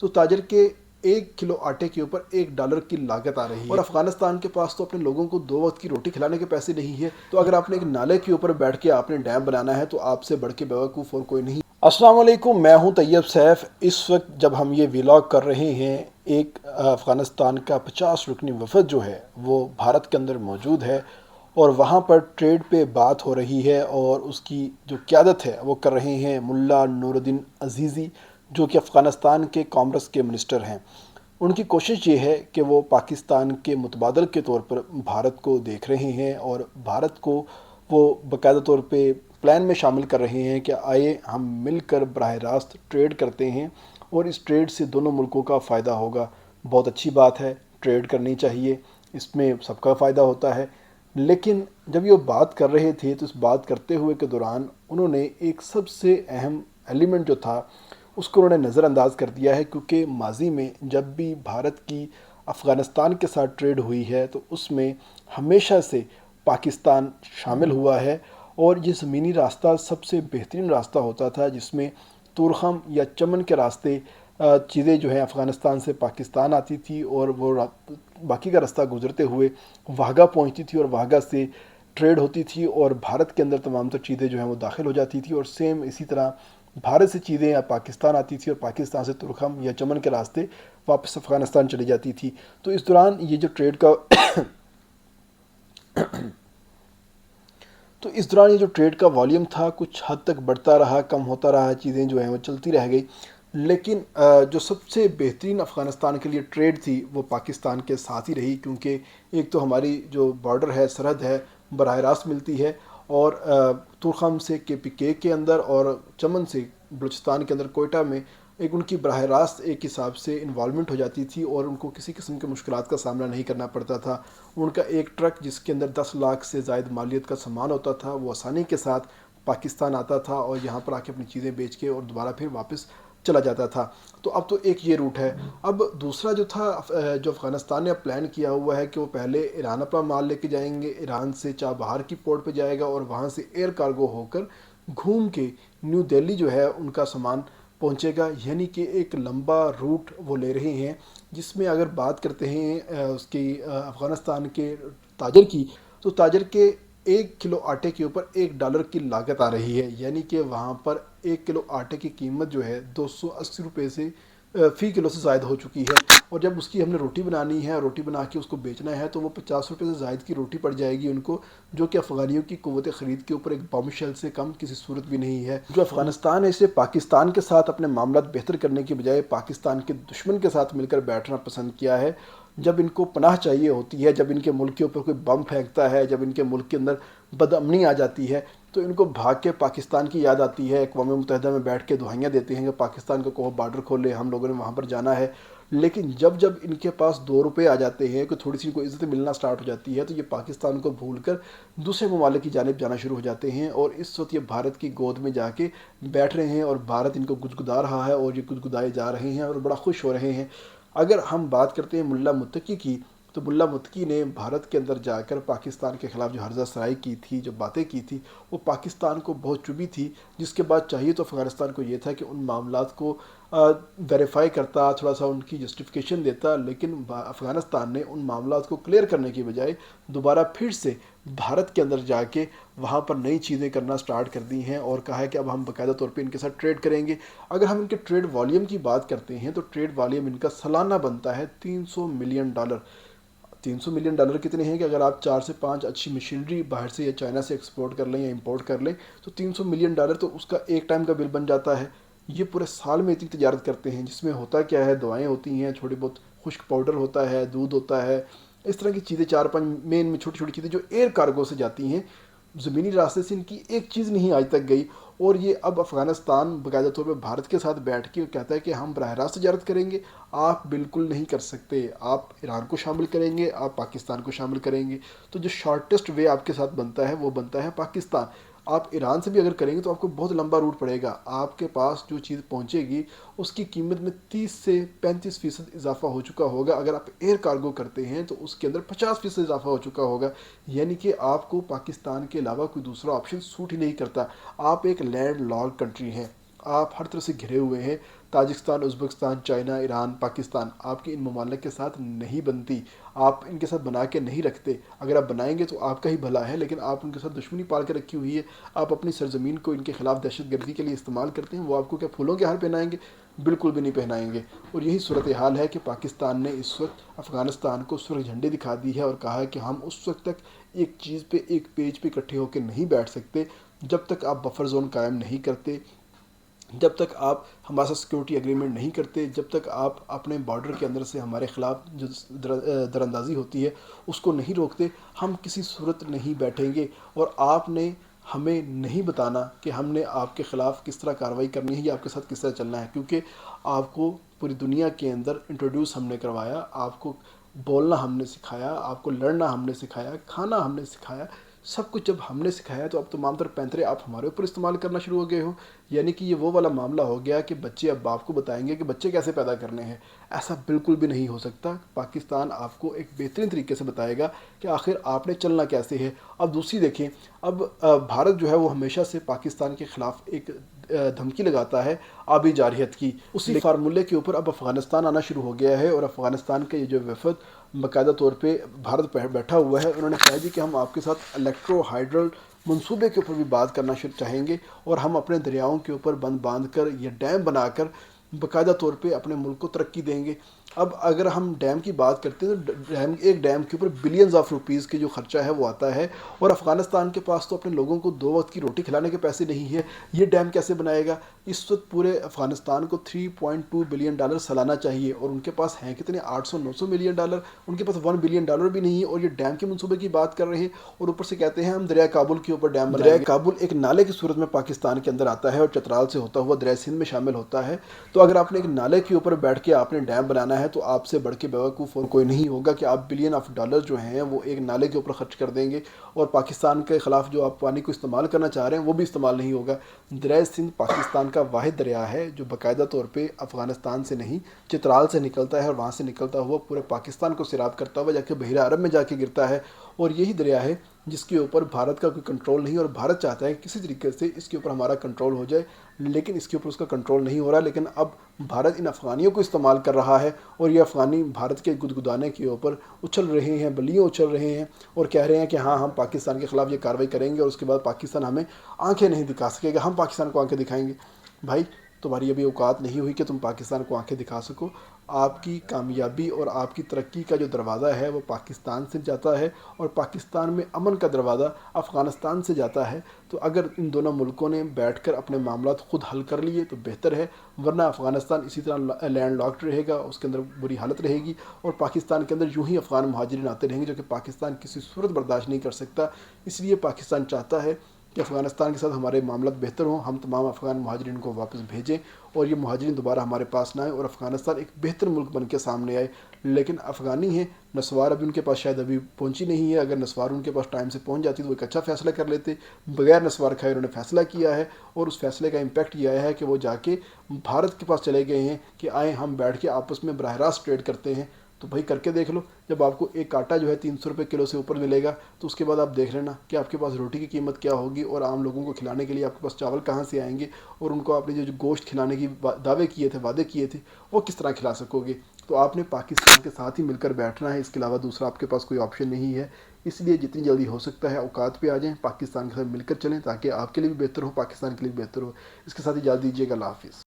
तो ताजर के 1 किलो आटे के ऊपर $1 की लागत आ रही है। और अफगानिस्तान के पास तो अपने लोगों को 2 वक्त की रोटी खिलाने के पैसे नहीं है। तो अगर आपने एक नाले के ऊपर बैठ के आपने डैम बनाना है तो आपसे बढ़ के बेवकूफ़ और कोई नहीं। अस्सलाम वालेकुम, मैं हूं तैयब सैफ। इस वक्त जब हम ये व्लॉग कर रहे हैं, एक अफ़गानिस्तान का 50 रुकनी वफद जो है वो भारत के अंदर मौजूद है और वहाँ पर ट्रेड पे बात हो रही है और उसकी जो क़यादत है वो कर रहे हैं मुल्ला नूरुद्दीन अज़ीज़ी, जो कि अफ़गानिस्तान के कॉमर्स के मिनिस्टर हैं। उनकी कोशिश ये है कि वो पाकिस्तान के मुतबादल के तौर पर भारत को देख रहे हैं और भारत को वो बाकायदा तौर पे प्लान में शामिल कर रहे हैं कि आइए हम मिलकर बराह रास्त ट्रेड करते हैं और इस ट्रेड से दोनों मुल्कों का फ़ायदा होगा। बहुत अच्छी बात है, ट्रेड करनी चाहिए, इसमें सबका फ़ायदा होता है। लेकिन जब ये बात कर रहे थे तो इस बात करते हुए के दौरान उन्होंने एक सबसे अहम एलिमेंट जो था उसको उन्होंने नज़रअंदाज कर दिया है, क्योंकि माजी में जब भी भारत की अफ़गानिस्तान के साथ ट्रेड हुई है तो उसमें हमेशा से पाकिस्तान शामिल हुआ है और ये ज़मीनी रास्ता सबसे बेहतरीन रास्ता होता था, जिसमें तुरखम या चमन के रास्ते चीज़ें जो हैं अफ़गानिस्तान से पाकिस्तान आती थी और वो बाकी का रास्ता गुज़रते हुए वाहगा पहुंचती थी और वाहगा से ट्रेड होती थी और भारत के अंदर तमाम तर चीज़ें जो हैं वो दाखिल हो जाती थी। और सेम इसी तरह भारत से चीज़ें या पाकिस्तान आती थी और पाकिस्तान से तुरखम या चमन के रास्ते वापस अफ़गानिस्तान चली जाती थी। तो इस दौरान ये जो ट्रेड का तो इस दौरान ये जो ट्रेड का वॉल्यूम था कुछ हद तक बढ़ता रहा, कम होता रहा, चीज़ें जो हैं वो चलती रह गई। लेकिन जो सबसे बेहतरीन अफ़गानिस्तान के लिए ट्रेड थी वो पाकिस्तान के साथ ही रही, क्योंकि एक तो हमारी जो बॉर्डर है, सरहद है, बराह रास्त मिलती है और तुरखम से KPK के अंदर और चमन से बलूचिस्तान के अंदर कोयटा में एक उनकी बराह रास्त एक हिसाब से इन्वॉल्वमेंट हो जाती थी और उनको किसी किस्म के मुश्किलात का सामना नहीं करना पड़ता था। उनका एक ट्रक जिसके अंदर 10 लाख से ज़ायद मालियत का सामान होता था वो आसानी के साथ पाकिस्तान आता था और यहाँ पर आके अपनी चीज़ें बेच के और दोबारा फिर वापस चला जाता था। तो अब तो एक ये रूट है। अब दूसरा जो था, जो अफ़गानिस्तान ने अब प्लान किया हुआ है कि वो पहले ईरान अपना माल लेके जाएंगे, ईरान से चाबहार की पोर्ट पे जाएगा और वहाँ से एयर कार्गो होकर घूम के न्यू दिल्ली जो है उनका सामान पहुँचेगा। यानी कि एक लंबा रूट वो ले रहे हैं, जिसमें अगर बात करते हैं उसकी अफ़गानिस्तान के ताजर की, तो ताजर के 1 किलो आटे के ऊपर $1 की लागत आ रही है। यानी कि वहाँ पर 1 किलो आटे की कीमत जो है 280 रुपये से फ़ी किलो से ज़ायद हो चुकी है। और जब उसकी हमने रोटी बनानी है, रोटी बना के उसको बेचना है, तो वो 50 रुपये से ज़ायद की रोटी पड़ जाएगी उनको, जो कि अफ़गानियों की क़ुव्वत ख़रीद के ऊपर एक बॉम्बशेल से कम किसी सूरत भी नहीं है। जो अफ़गानिस्तान है इसे पाकिस्तान के साथ अपने मामला बेहतर करने के बजाय पाकिस्तान के दुश्मन के साथ मिलकर बैठना पसंद किया है। जब इनको पनाह चाहिए होती है, जब इनके मुल्क के ऊपर कोई बम फेंकता है, जब इनके मुल्क के अंदर बदअमनी आ जाती है, तो इनको भाग के पाकिस्तान की याद आती है। अक़वाम मुत्तहिदा में बैठ के दुआएं देते हैं कि पाकिस्तान को कहो बॉर्डर खोले, हम लोगों ने वहाँ पर जाना है। लेकिन जब जब इनके पास 2 रुपये आ जाते हैं, कि थोड़ी सी इनको इज़्ज़त मिलना स्टार्ट हो जाती है, तो ये पाकिस्तान को भूल कर दूसरे ममालिक की जानिब जाना शुरू हो जाते हैं और इस वक्त ये भारत की गोद में जाके बैठ रहे हैं और भारत इनको गुदगुदा रहा है और ये गुदगुदाए जा रहे हैं और बड़ा खुश हो रहे हैं। अगर हम बात करते हैं मुल्ला मुत्तकी की, तो मुल्ला मुत्तकी ने भारत के अंदर जाकर पाकिस्तान के ख़िलाफ़ जो हर्जा सराई की थी, जो बातें की थी, वो पाकिस्तान को बहुत चुभी थी। जिसके बाद चाहिए तो अफ़गानिस्तान को ये था कि उन मामलात को वेरीफाई करता, थोड़ा सा उनकी जस्टिफिकेशन देता, लेकिन अफ़गानिस्तान ने उन मामलात को क्लियर करने की बजाय दोबारा फिर से भारत के अंदर जाके वहाँ पर नई चीज़ें करना स्टार्ट कर दी हैं और कहा है कि अब हम बाकायदा तौर पे इनके साथ ट्रेड करेंगे। अगर हम इनके ट्रेड वॉल्यूम की बात करते हैं तो ट्रेड वॉल्यूम इनका सालाना बनता है $300 मिलियन। $300 मिलियन कितने हैं कि अगर आप 4 से 5 अच्छी मशीनरी बाहर से या चाइना से एक्सपोर्ट कर लें या इंपोर्ट कर लें तो $300 मिलियन तो उसका एक टाइम का बिल बन जाता है। ये पूरे साल में इतनी तजारत करते हैं, जिसमें होता क्या है, दवाएं होती हैं, थोड़ी बहुत खुश्क पाउडर होता है, दूध होता है, इस तरह की चीज़ें 4-5 मेन में छोटी छोटी चीज़ें जो एयर कार्गो से जाती हैं। ज़मीनी रास्ते से इनकी एक चीज़ नहीं आज तक गई और ये अब अफ़गानिस्तान बाकायदा तौर पर भारत के साथ बैठ के कहता है कि हम बराह रास्त तजारत करेंगे। आप बिल्कुल नहीं कर सकते। आप ईरान को शामिल करेंगे, आप पाकिस्तान को शामिल करेंगे, तो जो शॉर्टेस्ट वे आपके साथ बनता है वो बनता है पाकिस्तान। आप ईरान से भी अगर करेंगे तो आपको बहुत लंबा रूट पड़ेगा। आपके पास जो चीज़ पहुंचेगी उसकी कीमत में 30 से 35% इजाफा हो चुका होगा। अगर आप एयर कार्गो करते हैं तो उसके अंदर 50% इजाफा हो चुका होगा। यानी कि आपको पाकिस्तान के अलावा कोई दूसरा ऑप्शन सूट ही नहीं करता। आप एक लैंड लॉक्ड कंट्री हैं, आप हर तरह से घिरे हुए हैं। Tajikistan, Uzbekistan, China, Iran, Pakistan آپ کی ان ممالک کے ساتھ نہیں بنتی، آپ ان کے ساتھ بنا کے نہیں رکھتے۔ اگر آپ بنائیں گے تو آپ کا ہی بھلا ہے، لیکن آپ ان کے ساتھ دشمنی پال کے رکھی ہوئی ہے، آپ اپنی سرزمین کو ان کے خلاف دہشت گردی کے لیے استعمال کرتے ہیں۔ وہ آپ کو کیا پھولوں کے ہار پہنائیں گے؟ بالکل بھی نہیں پہنائیں گے۔ اور یہی صورتحال ہے کہ پاکستان نے اس وقت افغانستان کو سرخ جھنڈی دکھا دی ہے اور کہا ہے کہ ہم اس وقت تک ایک چیز پہ، ایک پیج پہ اکٹھے ہو کے نہیں بیٹھ سکتے جب تک آپ بفر زون قائم نہیں کرتے، جب تک آپ ہمارے ساتھ سیکورٹی اگریمنٹ نہیں کرتے، جب تک آپ اپنے بارڈر کے اندر سے ہمارے خلاف جو دراندازی ہوتی ہے اس کو نہیں روکتے، ہم کسی صورت نہیں بیٹھیں گے۔ اور آپ نے ہمیں نہیں بتانا کہ ہم نے آپ کے خلاف کس طرح کارروائی کرنی ہے یا آپ کے ساتھ کس طرح چلنا ہے، کیونکہ آپ کو پوری دنیا کے اندر انٹروڈیوس ہم نے کروایا، آپ کو بولنا ہم نے سکھایا، آپ کو لڑنا ہم نے سکھایا، کھانا ہم نے سکھایا، سب کچھ جب ہم نے سکھایا تو اب تمام تر پینترے آپ ہمارے اوپر استعمال کرنا شروع ہو گئے ہو۔ یعنی کہ یہ وہ والا معاملہ ہو گیا کہ بچے اب باپ کو بتائیں گے کہ بچے کیسے پیدا کرنے ہیں۔ ایسا بالکل بھی نہیں ہو سکتا۔ پاکستان آپ کو ایک بہترین طریقے سے بتائے گا کہ آخر آپ نے چلنا کیسے ہے۔ اب دوسری دیکھیں، اب بھارت جو ہے وہ ہمیشہ سے پاکستان کے خلاف ایک دھمکی لگاتا ہے آبی جارحیت کی، اسی فارمولے کے اوپر اب افغانستان آنا شروع ہو گیا ہے۔ اور افغانستان کا یہ جو وفد باقاعدہ طور پہ بھارت پہ بیٹھا ہوا ہے، انہوں نے کہا جی کہ ہم آپ کے ساتھ الیکٹرو ہائیڈرل منصوبے کے اوپر بھی بات کرنا چاہیں گے، اور ہم اپنے دریاؤں کے اوپر بند باندھ کر یا ڈیم بنا کر باقاعدہ طور پہ اپنے ملک کو ترقی دیں گے۔ اب اگر ہم ڈیم کی بات کرتے ہیں تو ایک ڈیم کے اوپر بلینز آف روپیز کی جو خرچہ ہے وہ آتا ہے، اور افغانستان کے پاس تو اپنے لوگوں کو 2 وقت کی روٹی کھلانے کے پیسے نہیں ہے، یہ ڈیم کیسے بنائے گا؟ اس وقت پورے افغانستان کو $3.2 بلین سالانہ چاہیے، اور ان کے پاس ہیں کتنے؟ 800-900 ملین ڈالر، ان کے پاس $1 بلین بھی نہیں ہے، اور یہ ڈیم کے منصوبے کی بات کر رہے ہیں، اور اوپر سے کہتے ہیں ہم دریا کابل کے اوپر ڈیم بنائیں گے۔ دریا کابل ایک نالے کی صورت میں پاکستان کے اندر آتا ہے اور چترال سے ہوتا ہوا دریا سندھ میں شامل ہوتا ہے۔ تو اگر آپ نے ایک نالے کے اوپر بیٹھ کے آپ نے ڈیم بنانا ہے تو آپ سے بڑھ کے بیوقوف اور کوئی نہیں ہوگا کہ آپ بلین آف ڈالر جو ہیں وہ ایک نالے کے اوپر خرچ کر دیں گے، اور پاکستان کے خلاف جو آپ پانی کو استعمال کرنا چاہ رہے ہیں وہ بھی استعمال نہیں ہوگا۔ دریا سندھ پاکستان کا واحد دریا ہے جو باقاعدہ طور پہ افغانستان سے نہیں، چترال سے نکلتا ہے، اور وہاں سے نکلتا ہوا پورے پاکستان کو سیراب کرتا ہوا جا کے بحیرہ عرب میں جا کے گرتا ہے، اور یہی دریا ہے جس کے اوپر بھارت کا کوئی کنٹرول نہیں، اور بھارت چاہتا ہے کہ کسی طریقے سے اس کے اوپر ہمارا کنٹرول ہو جائے، لیکن اس کے اوپر اس کا کنٹرول نہیں ہو رہا۔ لیکن اب بھارت ان افغانیوں کو استعمال کر رہا ہے، اور یہ افغانی بھارت کے گدگدانے کے اوپر اچھل رہے ہیں، بلیوں اچھل رہے ہیں، اور کہہ رہے ہیں کہ ہاں ہم پاکستان کے خلاف یہ کارروائی کریں گے، اور اس کے بعد پاکستان ہمیں آنکھیں نہیں دکھا سکے گا، ہم پاکستان کو آنکھیں دکھائیں گے۔ بھائی تمہاری ابھی اوقات نہیں ہوئی کہ تم پاکستان کو آنکھیں دکھا سکو۔ آپ کی کامیابی اور آپ کی ترقی کا جو دروازہ ہے وہ پاکستان سے جاتا ہے، اور پاکستان میں امن کا دروازہ افغانستان سے جاتا ہے۔ تو اگر ان دونوں ملکوں نے بیٹھ کر اپنے معاملات خود حل کر لیے تو بہتر ہے، ورنہ افغانستان اسی طرح لینڈ لاکڈ رہے گا، اس کے اندر بری حالت رہے گی، اور پاکستان کے اندر یوں ہی افغان مہاجرین آتے رہیں گے جو کہ پاکستان کسی صورت برداشت نہیں کر سکتا۔ اس لیے پاکستان چاہتا ہے کہ افغانستان کے ساتھ ہمارے معاملات بہتر ہوں، ہم تمام افغان مہاجرین کو واپس بھیجیں، اور یہ مہاجرین دوبارہ ہمارے پاس نہ آئیں، اور افغانستان ایک بہتر ملک بن کے سامنے آئے۔ لیکن افغانی ہیں، نسوار ابھی ان کے پاس شاید ابھی پہنچی نہیں ہے، اگر نسوار ان کے پاس ٹائم سے پہنچ جاتی تو وہ ایک اچھا فیصلہ کر لیتے۔ بغیر نسوار کھائے انہوں نے فیصلہ کیا ہے، اور اس فیصلے کا امپیکٹ یہ آیا ہے کہ وہ جا کے بھارت کے پاس چلے گئے ہیں کہ آئیں ہم بیٹھ کے آپس میں براہ راست ٹریڈ کرتے ہیں۔ تو بھائی کر کے دیکھ لو، جب آپ کو ایک آٹا جو ہے 300 روپے کلو سے اوپر ملے گا تو اس کے بعد آپ دیکھ لینا کہ آپ کے پاس روٹی کی قیمت کیا ہوگی، اور عام لوگوں کو کھلانے کے لیے آپ کے پاس چاول کہاں سے آئیں گے، اور ان کو آپ نے جو گوشت کھلانے کی دعوے کیے تھے، وعدے کیے تھے، وہ کس طرح کھلا سکو گے؟ تو آپ نے پاکستان کے ساتھ ہی مل کر بیٹھنا ہے، اس کے علاوہ دوسرا آپ کے پاس کوئی آپشن نہیں ہے۔ اس لیے جتنی جلدی ہو سکتا ہے اوقات پہ آ جائیں، پاکستان کے ساتھ مل کر چلیں، تاکہ آپ کے لیے بھی بہتر ہو، پاکستان کے لیے بھی بہتر ہو۔ اس کے ساتھ اجازت دیجیے گا، اللہ حافظ۔